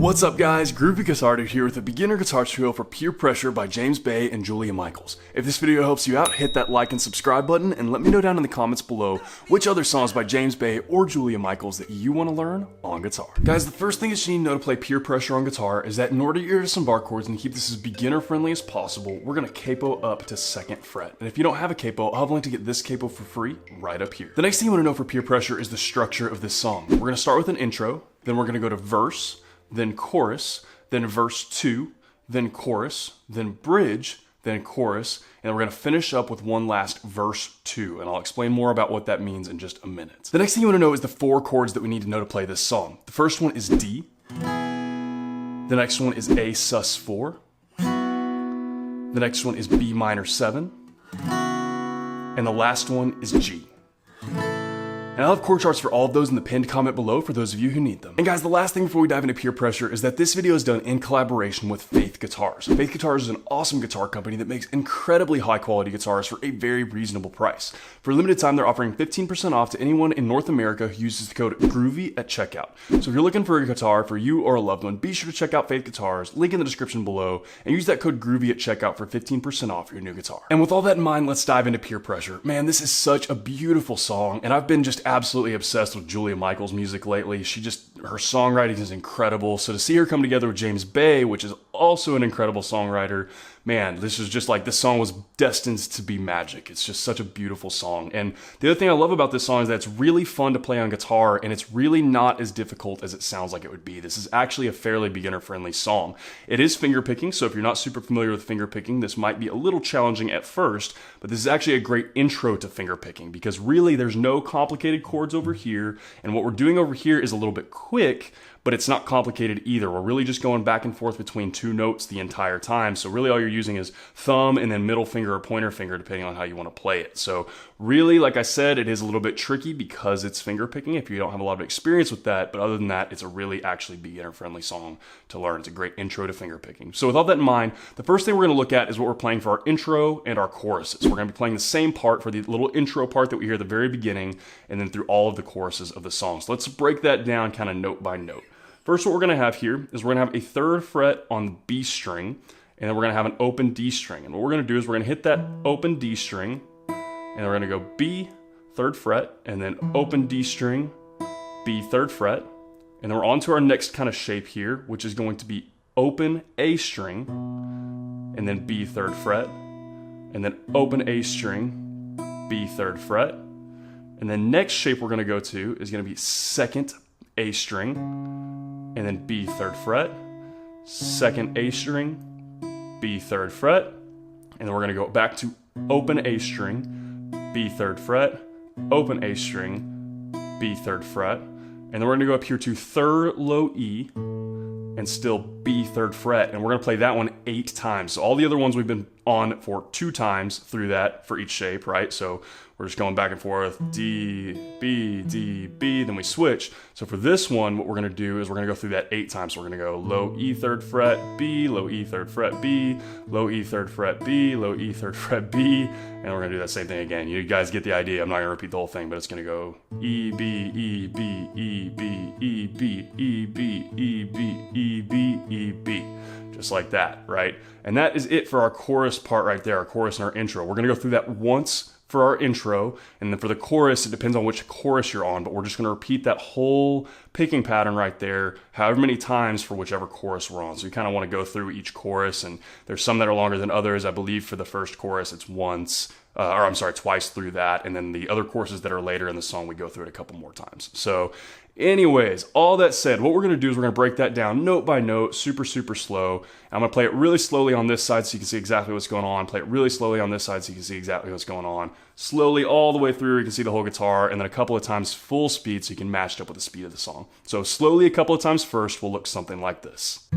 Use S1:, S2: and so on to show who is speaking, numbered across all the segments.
S1: What's up guys, Groovy Guitar Dude here with a beginner guitar tutorial for Peer Pressure by James Bay and Julia Michaels. If this video helps you out, hit that like and subscribe button and let me know down in the comments below which other songs by James Bay or Julia Michaels that you want to learn on guitar. Guys, the first thing that you need to know to play Peer Pressure on guitar is that in order to get rid of some bar chords and keep this as beginner friendly as possible, we're going to capo up to 2nd fret. And if you don't have a capo, I'll have a link to get this capo for free right up here. The next thing you want to know for Peer Pressure is the structure of this song. We're going to start with an intro, then we're going to go to verse, then chorus, then verse 2, then chorus, then bridge, then chorus, and we're going to finish up with one last verse 2, and I'll explain more about what that means in just a minute. The next thing you want to know is the 4 chords that we need to know to play this song. The first one is D, the next one is A sus4, the next one is B minor 7, and the last one is G. And I'll have chord charts for all of those in the pinned comment below for those of you who need them. And guys, the last thing before we dive into Peer Pressure is that this video is done in collaboration with Faith Guitars. Faith Guitars is an awesome guitar company that makes incredibly high quality guitars for a very reasonable price. For a limited time, they're offering 15% off to anyone in North America who uses the code GROOVY at checkout. So if you're looking for a guitar for you or a loved one, be sure to check out Faith Guitars, link in the description below, and use that code GROOVY at checkout for 15% off your new guitar. And with all that in mind, let's dive into Peer Pressure. Man, this is such a beautiful song, and I've been just absolutely obsessed with Julia Michaels' music lately. Her songwriting is incredible. So to see her come together with James Bay, which is also an incredible songwriter, man, this song was destined to be magic. It's just such a beautiful song. And the other thing I love about this song is that it's really fun to play on guitar, and it's really not as difficult as it sounds like it would be. This is actually a fairly beginner-friendly song. It is finger picking, so if you're not super familiar with finger picking, this might be a little challenging at first, but this is actually a great intro to finger picking because really there's no complicated chords over here, and what we're doing over here is a little bit quick, but it's not complicated either. We're really just going back and forth between 2 notes the entire time. So really all you're using is thumb and then middle finger or pointer finger, depending on how you want to play it. So really, like I said, it is a little bit tricky because it's finger picking if you don't have a lot of experience with that. But other than that, it's a really actually beginner friendly song to learn. It's a great intro to finger picking. So with all that in mind, the first thing we're going to look at is what we're playing for our intro and our choruses. We're going to be playing the same part for the little intro part that we hear at the very beginning and then through all of the choruses of the song. So let's break that down kind of note by note. First, what we're going to have here is we're going to have a 3rd fret on the B string, and then we're going to have an open D string. And what we're going to do is we're going to hit that open D string, and we're going to go B, 3rd fret, and then open D string, B, 3rd fret. And then we're on to our next kind of shape here, which is going to be open A string, and then B, 3rd fret, and then open A string, B, 3rd fret. And then next shape we're going to go to is going to be 2nd A string, and then B, 3rd fret, 2nd A string, B, 3rd fret, and then we're going to go back to open A string, B, 3rd fret, open A string, B, 3rd fret, and then we're going to go up here to 3rd low E, and still B, 3rd fret, and we're going to play that one 8 times. So all the other ones we've been on for 2 times through that for each shape, right? So we're just going back and forth, D, B, then we switch. So for this one, what we're going to do is we're going to go through that 8 times. So we're going to go low E 3rd fret, B, low E 3rd fret, B, low E 3rd fret, B, low E 3rd fret, B, and we're going to do that same thing again. You guys get the idea. I'm not going to repeat the whole thing, but it's going to go E, B, E, B, E, B, E, B, E, B, E, B, E, B, E, B. Just like that, right? And that is it for our chorus part right there, our chorus and our intro. We're going to go through that once for our intro, and then for the chorus, it depends on which chorus you're on, but we're just going to repeat that whole picking pattern right there however many times for whichever chorus we're on. So you kind of want to go through each chorus, and there's some that are longer than others. I believe for the first chorus, it's twice through that, and then the other choruses that are later in the song, we go through it a couple more times. So anyways, all that said, what we're going to do is we're going to break that down note by note, super slow. I'm going to play it really slowly on this side so you can see exactly what's going on. Play it really slowly on this side so you can see exactly what's going on. Slowly all the way through, you can see the whole guitar, and then a couple of times full speed so you can match it up with the speed of the song. So slowly a couple of times first will look something like this.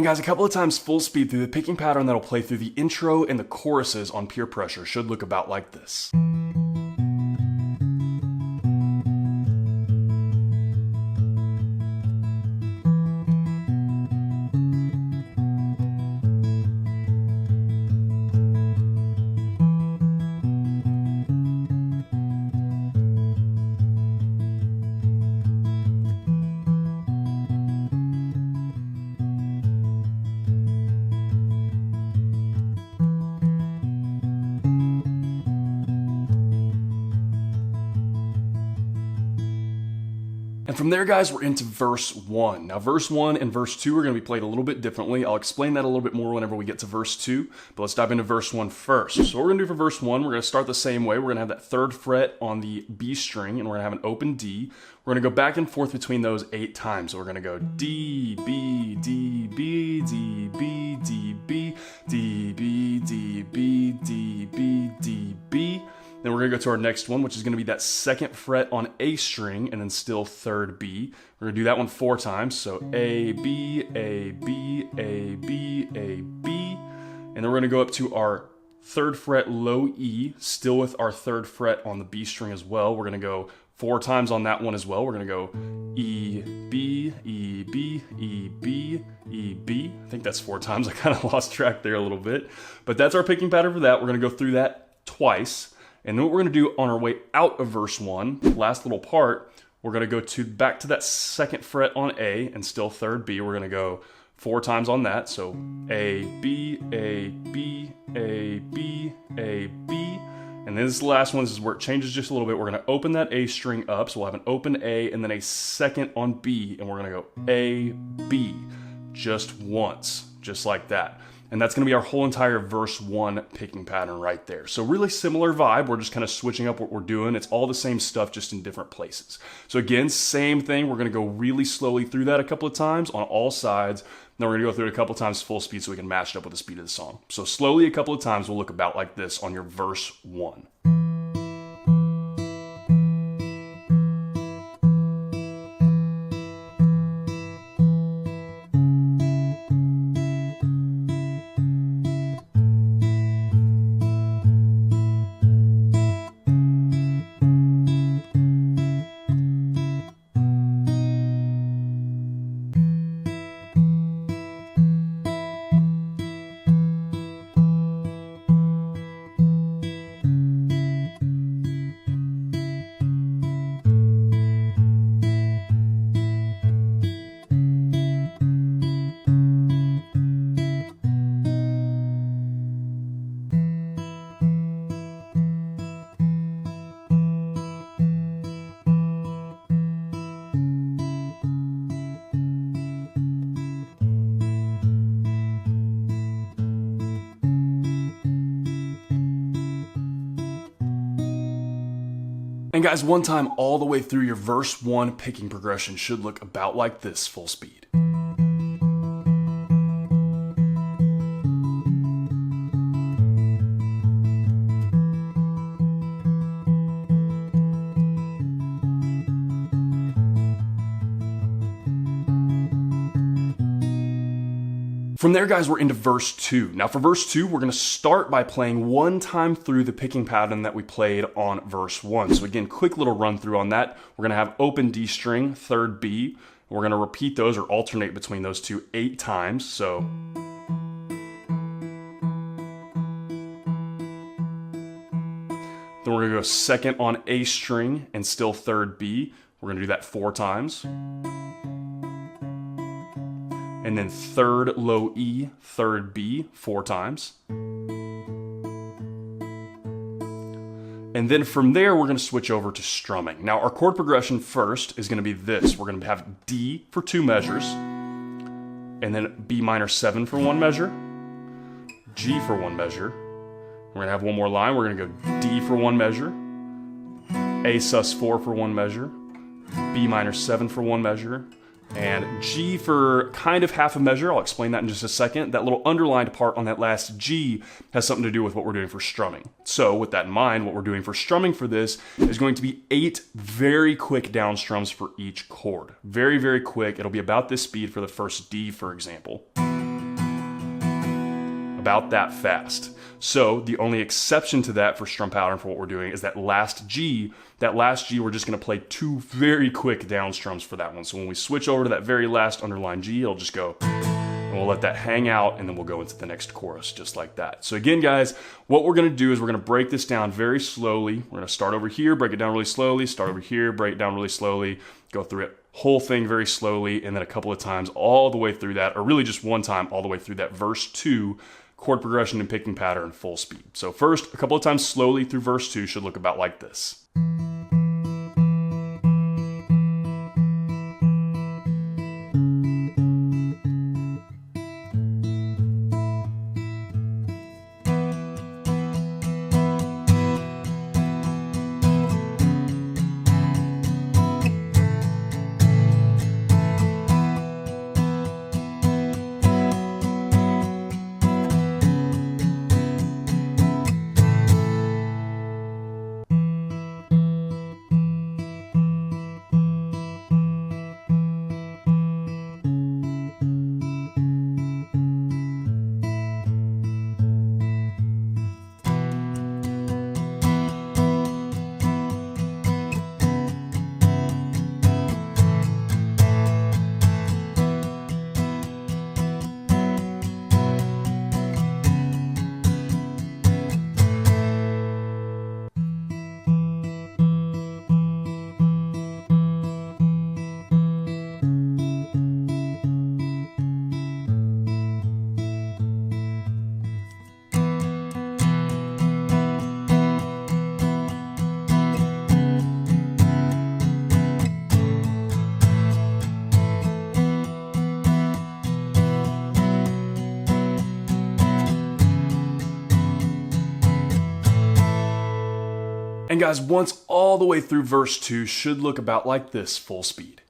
S1: And guys, a couple of times full speed through the picking pattern that'll play through the intro and the choruses on Peer Pressure should look about like this. And from there, guys, we're into verse 1. Now, verse 1 and verse 2 are going to be played a little bit differently. I'll explain that a little bit more whenever we get to verse 2, but let's dive into verse 1 first. So what we're going to do for verse 1, we're going to start the same way. We're going to have that 3rd fret on the B string, and we're going to have an open D. We're going to go back and forth between those 8 times. So we're going to go D, B, D, B, D, B, D, B, D, B, D, B, D, B, D, B. Then we're going to go to our next one, which is going to be that 2nd fret on A string, and then still 3rd B. We're going to do that one 4 times. So A, B, A, B, A, B, A, B. And then we're going to go up to our 3rd fret low E, still with our 3rd fret on the B string as well. We're going to go 4 times on that one as well. We're going to go E, B, E, B, E, B, E, B. I think that's 4 times. I kind of lost track there a little bit. But that's our picking pattern for that. We're going to go through that twice. And then what we're going to do on our way out of verse 1, last little part, we're going to go back to that 2nd fret on A and still 3rd B. We're going to go 4 times on that. So A, B, A, B, A, B, A, B. And then this last one, this is where it changes just a little bit. We're going to open that A string up. So we'll have an open A and then a 2nd on B. And we're going to go A, B just once, just like that. And that's going to be our whole entire verse 1 picking pattern right there. So really similar vibe. We're just kind of switching up what we're doing. It's all the same stuff, just in different places. So again, same thing. We're going to go really slowly through that a couple of times on all sides. Then we're going to go through it a couple of times full speed so we can match it up with the speed of the song. So slowly a couple of times will look about like this on your verse 1. And guys, one time all the way through your verse 1 picking progression should look about like this full speed. From there, guys, we're into verse 2. Now for verse 2, we're going to start by playing 1 time through the picking pattern that we played on verse 1. So again, quick little run through on that. We're going to have open D string, 3rd B. We're going to repeat those or alternate between those two 8 times. So then we're going to go 2nd on A string and still 3rd B. We're going to do that 4 times. And then 3rd low E, 3rd B, 4 times. And then from there, we're going to switch over to strumming. Now, our chord progression first is going to be this. We're going to have D for 2 measures, and then B minor 7 for 1 measure, G for 1 measure. We're going to have one more line. We're going to go D for 1 measure, A sus 4 for 1 measure, B minor 7 for 1 measure, and G for kind of half a measure. I'll explain that in just a second. That little underlined part on that last G has something to do with what we're doing for strumming. So with that in mind, what we're doing for strumming for this is going to be 8 very quick down strums for each chord. Very, very quick. It'll be about this speed for the first D, for example. about that fast. So the only exception to that for strum pattern for what we're doing is that last G. That last G, we're just gonna play 2 very quick down strums for that one. So when we switch over to that very last underlined G, it'll just go, and we'll let that hang out, and then we'll go into the next chorus just like that. So again, guys, what we're gonna do is we're gonna break this down very slowly. We're gonna start over here, break it down really slowly, start over here, break it down really slowly, go through it whole thing very slowly, and then a couple of times all the way through that, or really just one time all the way through that verse 2 chord progression and picking pattern full speed. So first, a couple of times slowly through verse 2 should look about like this. And guys, once all the way through verse 2 should look about like this full speed.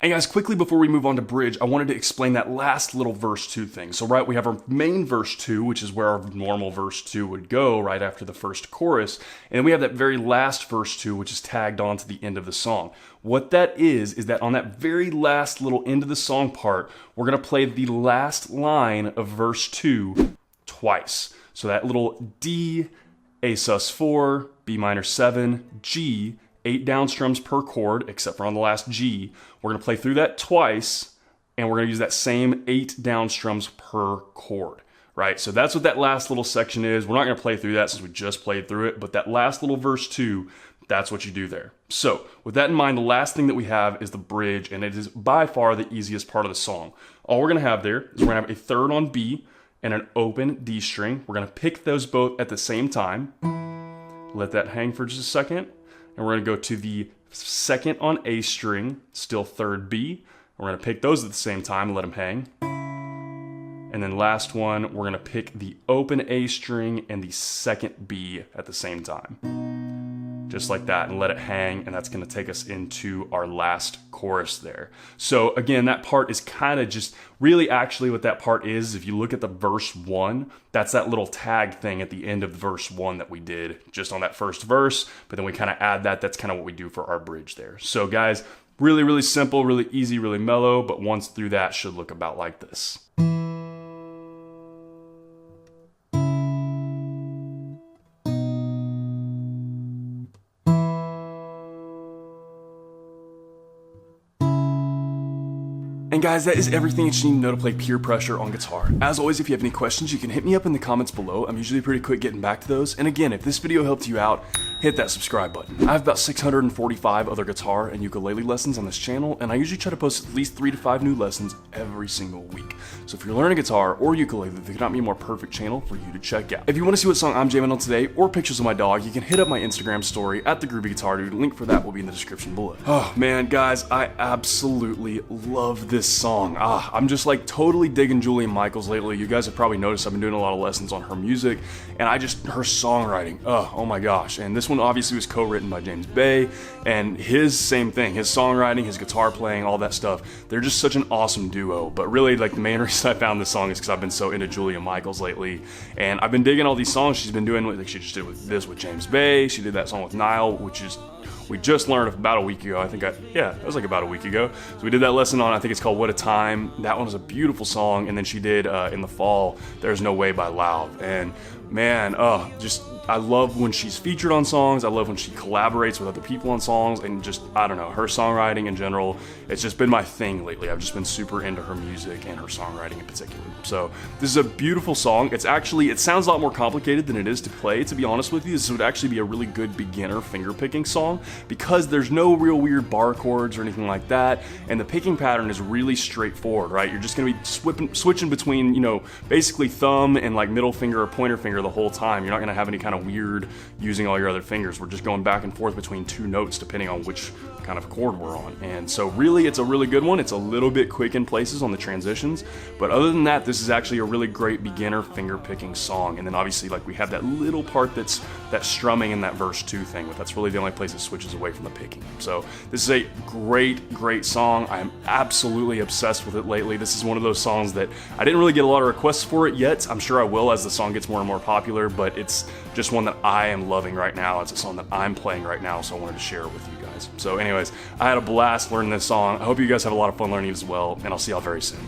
S1: And guys, quickly before we move on to bridge, I wanted to explain that last little verse 2 thing. So right, we have our main verse 2, which is where our normal verse 2 would go right after the first chorus. And then we have that very last verse 2, which is tagged on to the end of the song. What that is that on that very last little end of the song part, we're gonna play the last line of verse 2 twice. So that little D, A sus4, B minor 7, G, 8 down strums per chord, except for on the last G. We're gonna play through that twice, and we're gonna use that same 8 down strums per chord, right? So that's what that last little section is. We're not gonna play through that since we just played through it, but that last little verse 2, that's what you do there. So with that in mind, the last thing that we have is the bridge, and it is by far the easiest part of the song. All we're gonna have there is we're gonna have a third on B and an open D string. We're gonna pick those both at the same time. Let that hang for just a second. And we're gonna go to the second on A string, still third B. We're gonna pick those at the same time and let them hang. And then last one, we're gonna pick the open A string and the second B at the same time. Just like that, and let it hang, and that's gonna take us into our last chorus there. So again, that part is kind of just, really actually what that part is, if you look at the verse 1, that's that little tag thing at the end of verse 1 that we did just on that first verse, but then we kind of add that, that's kind of what we do for our bridge there. So guys, really, really simple, really easy, really mellow, but once through that should look about like this. And guys, that is everything that you need to know to play Pure Pressure on guitar. As always, if you have any questions, you can hit me up in the comments below. I'm usually pretty quick getting back to those. And again, if this video helped you out, hit that subscribe button. I have about 645 other guitar and ukulele lessons on this channel, and I usually try to post at least 3 to 5 new lessons every single week. So if you're learning guitar or ukulele, there could not be a more perfect channel for you to check out. If you want to see what song I'm jamming on today, or pictures of my dog, you can hit up my Instagram story at @thegroovyguitardude. Link for that will be in the description below. Oh man, guys, I absolutely love this song. I'm just like totally digging Julia Michaels lately. You guys have probably noticed I've been doing a lot of lessons on her music, and her songwriting, oh my gosh. And this one obviously was co-written by James Bay, and his same thing, his songwriting, his guitar playing, all that stuff. They're just such an awesome duo. But really, like, the main reason I found this song is because I've been so into Julia Michaels lately, and I've been digging all these songs she's been doing. Like, she just did this with James Bay. She did that song with Nile, which is, we just learned about a week ago. It was like about a week ago. So we did that lesson on, I think it's called What a Time. That one was a beautiful song. And then she did, in the fall, There's No Way by Loud. And man, I love when she's featured on songs. I love when she collaborates with other people on songs, and just, I don't know, her songwriting in general, it's just been my thing lately. I've just been super into her music and her songwriting in particular. So this is a beautiful song. It sounds a lot more complicated than it is to play, to be honest with you. This would actually be a really good beginner finger picking song because there's no real weird bar chords or anything like that, and the picking pattern is really straightforward, right? You're just gonna be switching between, basically thumb and like middle finger or pointer finger the whole time. You're not gonna have any kind of weird using all your other fingers. We're just going back and forth between two notes depending on which kind of chord we're on. And so really, it's a really good one. It's a little bit quick in places on the transitions, but other than that, this is actually a really great beginner finger picking song. And then obviously, like, we have that little part that's that strumming in that verse 2 thing, but that's really the only place it switches away from the picking. So this is a great song. I am absolutely obsessed with it lately. This is one of those songs that I didn't really get a lot of requests for it yet. I'm sure I will as the song gets more and more popular, but it's just one that I am loving right now. It's a song that I'm playing right now, so I wanted to share it with you guys. So anyways, I had a blast learning this song. I hope you guys have a lot of fun learning it as well, and I'll see y'all very soon.